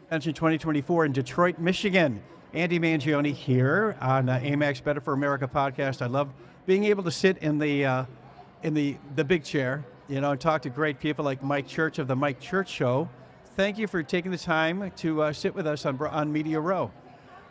Convention 2024 in Detroit, Michigan. Andy Mangione here on AMAX Better for America podcast. I love being able to sit in the big chair, and talk to great people like Mike Church of the Mike Church Show. Thank you for taking the time to sit with us on Media Row.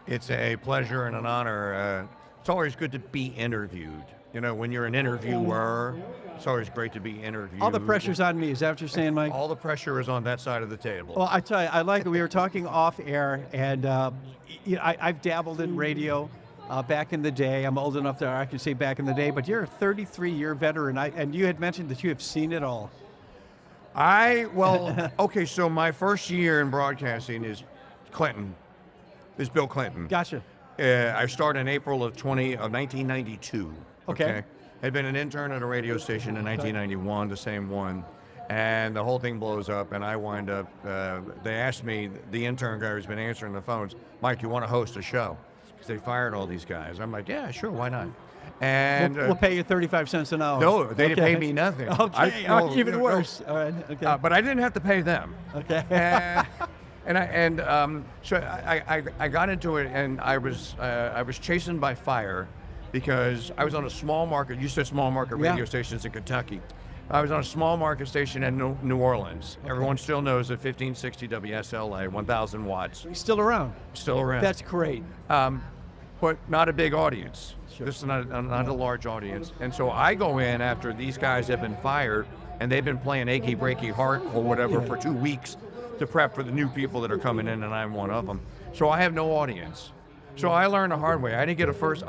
It's a pleasure and an honor. It's always good to be interviewed. When you're an interviewer, it's always great to be interviewed. All the pressure's on me. Is that what you're saying, Mike? All the pressure is on that side of the table. Well, I tell you, I like it. We were talking off air, and I've dabbled in radio back in the day. I'm old enough that I can say back in the day, but you're a 33-year veteran, and you had mentioned that you have seen it all. Okay, so my first year in broadcasting is Bill Clinton. Gotcha. I started in April of 1992. Okay. Had been an intern at a radio station in 1991, the same one, and the whole thing blows up, and I wind up, they asked me, the intern guy who's been answering the phones, Mike, you want to host a show? Because they fired all these guys. I'm like, yeah, sure, why not? And we'll pay you 35 cents an hour. No, they didn't pay me nothing. Okay, even worse. All right, okay. But I didn't have to pay them. Okay. So I got into it, and I was chastened by fire because I was on a small market. You said small market radio stations in Kentucky. I was on a small market station in New Orleans. Okay. Everyone still knows that 1560 WSLA, 1,000 watts. Still around. Still around. That's great. But not a big audience. Sure. This is not a large audience. And so I go in after these guys have been fired, and they've been playing Achy Breaky Heart or whatever for 2 weeks to prep for the new people that are coming in, and I'm one of them. So I have no audience. So I learned the hard way. I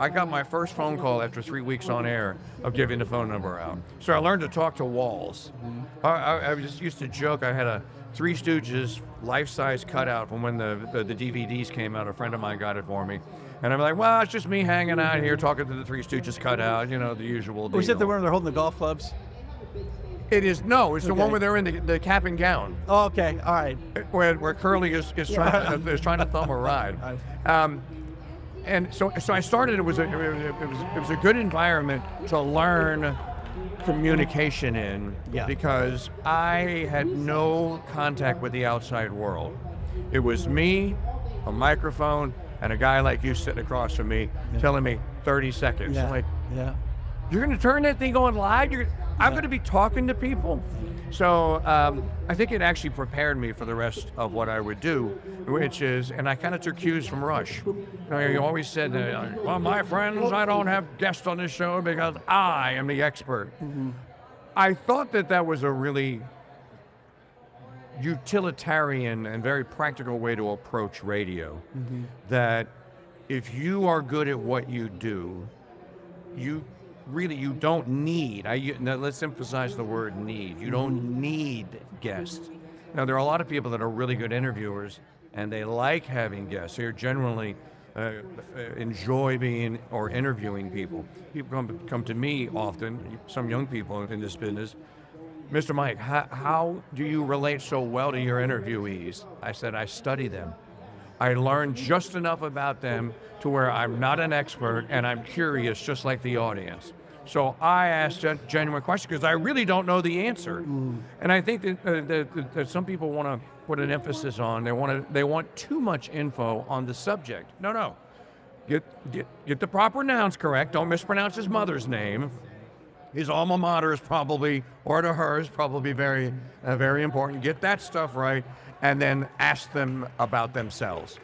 got my first phone call after 3 weeks on air of giving the phone number out. So I learned to talk to walls. I just used to joke, I had a Three Stooges life-size cutout from when the DVDs came out. A friend of mine got it for me. And I'm like, well, it's just me hanging out here talking to the Three Stooges cutout, the usual deal. Was it the one where they're holding the golf clubs? It's the one where they're in the cap and gown. Oh, okay, all right. Where Curly is trying to thumb a ride. And so I started. It was a good environment to learn communication in, because I had no contact with the outside world. It was me, a microphone, and a guy like you sitting across from me telling me 30 seconds. Yeah. I'm like, you're going to turn that thing on live? I'm going to be talking to people? So I think it actually prepared me for the rest of what I would do, which is, and I kind of took cues from Rush. You always said, well, my friends, I don't have guests on this show because I am the expert. Mm-hmm. I thought that was a really utilitarian and very practical way to approach radio. Mm-hmm. That if you are good at what you do, you don't need, now let's emphasize the word need. You don't need guests. Now, there are a lot of people that are really good interviewers, and they like having guests. They generally enjoy being or interviewing people. People come to me often, some young people in this business. Mr. Mike, how do you relate so well to your interviewees? I said, I study them. I learn just enough about them to where I'm not an expert and I'm curious just like the audience. So I ask genuine questions because I really don't know the answer. And I think that some people want to put an emphasis on, they want too much info on the subject. No. Get the proper nouns correct. Don't mispronounce his mother's name. His alma mater is probably, or to her is probably very, very important. Get that stuff right, and then ask them about themselves.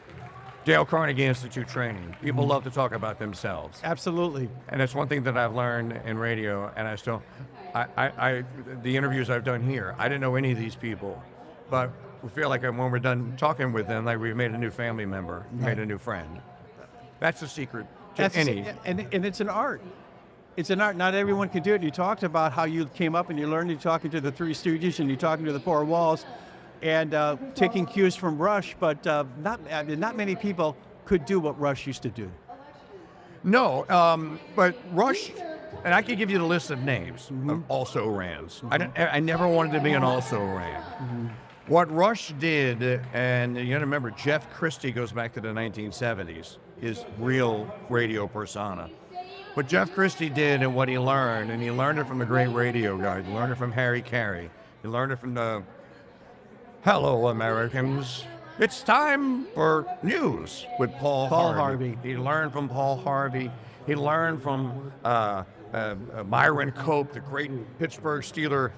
Dale Carnegie Institute training. People love to talk about themselves. Absolutely. And that's one thing that I've learned in radio, and the interviews I've done here, I didn't know any of these people, but we feel like when we're done talking with them, like we've made a new family member, made a new friend. That's the secret to any. And it's an art. It's an art. Not everyone can do it. You talked about how you came up and you learned, you're talking to the Three Stooges and you're talking to the Four Walls and taking cues from Rush, but not many people could do what Rush used to do. No, but Rush, and I could give you the list of names of also-rans. I never wanted to be an also-ran. What Rush did, and you got to remember, Jeff Christie goes back to the 1970s, his real radio persona. What Jeff Christie did and what he learned, and he learned it from the great radio guys. He learned it from Harry Carey. He learned it from the Hello Americans. It's time for news with Paul Harvey. He learned from Paul Harvey. He learned from Myron Cope, the great Pittsburgh Steeler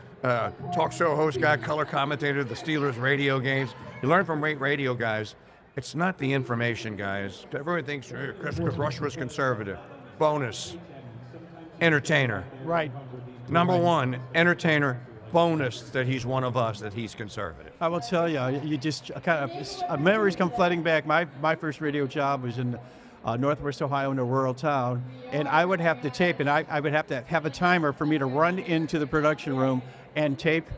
talk show host guy, color commentator of the Steelers radio games. He learned from great radio guys. It's not the information, guys. Everyone thinks Chris Rush was conservative. Bonus. Entertainer. Right. Number one, entertainer. Bonus that he's one of us, that he's conservative. I will tell you, you just kind of memories come flooding back. My first radio job was in Northwest Ohio in a rural town, and I would have to tape, and I would have to have a timer for me to run into the production room and tape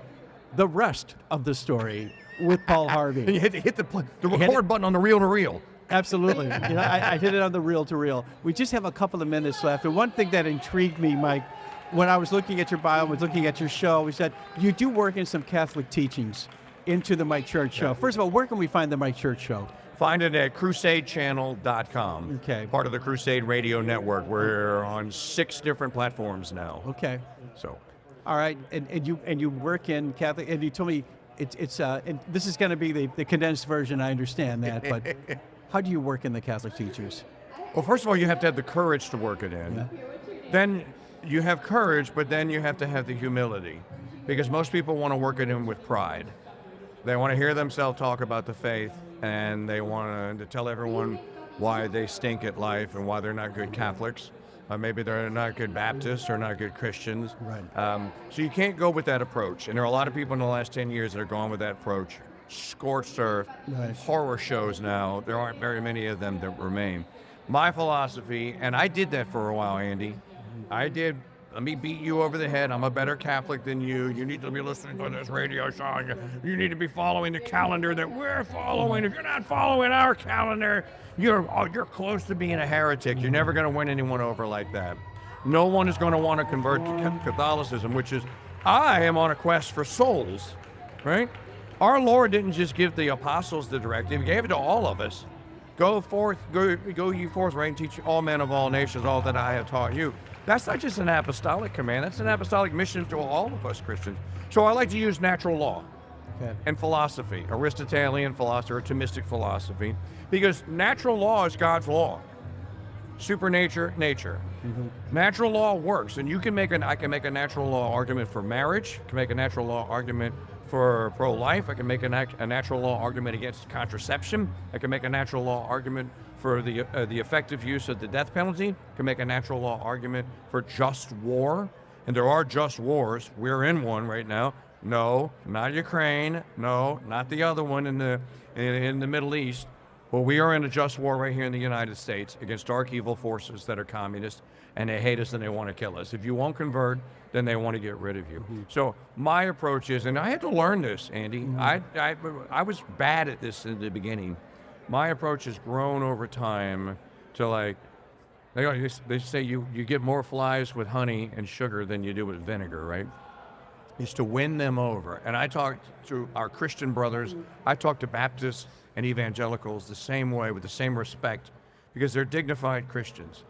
the rest of the story with Paul Harvey. And you hit the record button on the reel-to-reel. Absolutely. You know, I hit it on the reel-to-reel. We just have a couple of minutes left, and one thing that intrigued me, Mike, when I was looking at your bio, was looking at your show, we said you do work in some Catholic teachings into the Mike Church Show. First of all, where can we find the Mike Church Show? Find it at crusadechannel.com. Okay. Part of the Crusade Radio Network. We're on 6 different platforms now. Okay. So, all right, and you work in Catholic, and you told me it's and this is going to be the condensed version. I understand that, but how do you work in the Catholic teachers? well, first of all, you have to have the courage to work it in. Yeah. Then you have courage, but then you have to have the humility, because most people want to work it in with pride. They want to hear themselves talk about the faith, and they want to tell everyone why they stink at life and why they're not good Catholics. Maybe they're not good Baptists or not good Christians. Right. So you can't go with that approach. And there are a lot of people in the last 10 years that are gone with that approach. Scorched earth, Nice. horror shows now. There aren't very many of them that remain. My philosophy, and I did that for a while, Andy. I did. Let me beat you over the head. I'm a better Catholic than you. You need to be listening to this radio show. You need to be following the calendar that we're following. If you're not following our calendar, you're close to being a heretic. You're never going to win anyone over like that. No one is going to want to convert to Catholicism, which is, I am on a quest for souls, right? Our Lord didn't just give the apostles the directive. He gave it to all of us. Go forth, go ye forth, right, and teach all men of all nations all that I have taught you. That's not just an apostolic command. That's an apostolic mission to all of us Christians. So I like to use natural law Okay. and philosophy, Aristotelian philosophy or Thomistic philosophy, because natural law is God's law. Supernature, nature. Natural law works, and I can make a natural law argument for marriage. I can make a natural law argument for pro-life. I can make a natural law argument against contraception. I can make a natural law argument for the effective use of the death penalty. I can make a natural law argument for just war. And there are just wars. We're in one right now. No, not Ukraine. No, not the other one in the Middle East. Well, we are in a just war right here in the United States against dark evil forces that are communist, and they hate us and they want to kill us. If you won't convert, then they want to get rid of you. So my approach is, and I had to learn this, Andy. I was bad at this in the beginning. My approach has grown over time to they say you get more flies with honey and sugar than you do with vinegar, right? Is to win them over. And I talk to our Christian brothers, I talk to Baptists and evangelicals the same way, with the same respect, because they're dignified Christians.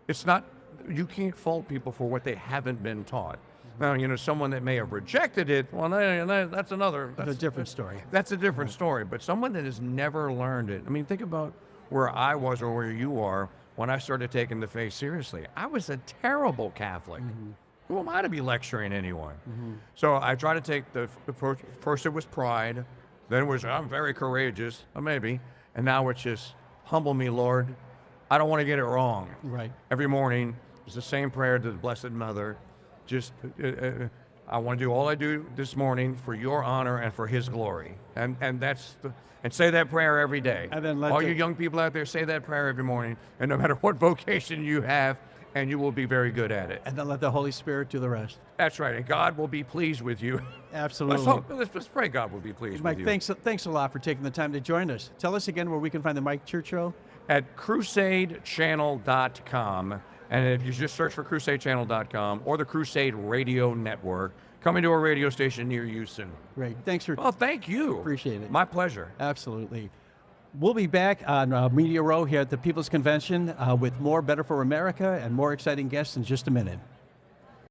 It's not, you can't fault people for what they haven't been taught. Now, someone that may have rejected it, well, that's That's a different story. That's a different story. But someone that has never learned it, I mean, think about where I was or where you are when I started taking the faith seriously. I was a terrible Catholic. Who am I to be lecturing anyone? So I try to take the approach. First it was pride, then it was, I'm very courageous, maybe, and now it's just, humble me, Lord. I don't want to get it wrong. Right. Every morning, it's the same prayer to the Blessed Mother. Just, I want to do all I do this morning for your honor and for his glory. And say that prayer every day. And then all you young people out there, say that prayer every morning, and no matter what vocation you have, and you will be very good at it. And then let the Holy Spirit do the rest. That's right, and God will be pleased with you. Absolutely. Let's pray God will be pleased Mike, with you. thanks a lot for taking the time to join us. Tell us again where we can find the Mike Church Show. At crusadechannel.com, and if you just search for crusadechannel.com or the Crusade Radio Network, coming to a radio station near you soon. Great. Thanks for. Well, thank you. Appreciate it. My pleasure. Absolutely. We'll be back on Media Row here at the People's Convention with more Better for America and more exciting guests in just a minute.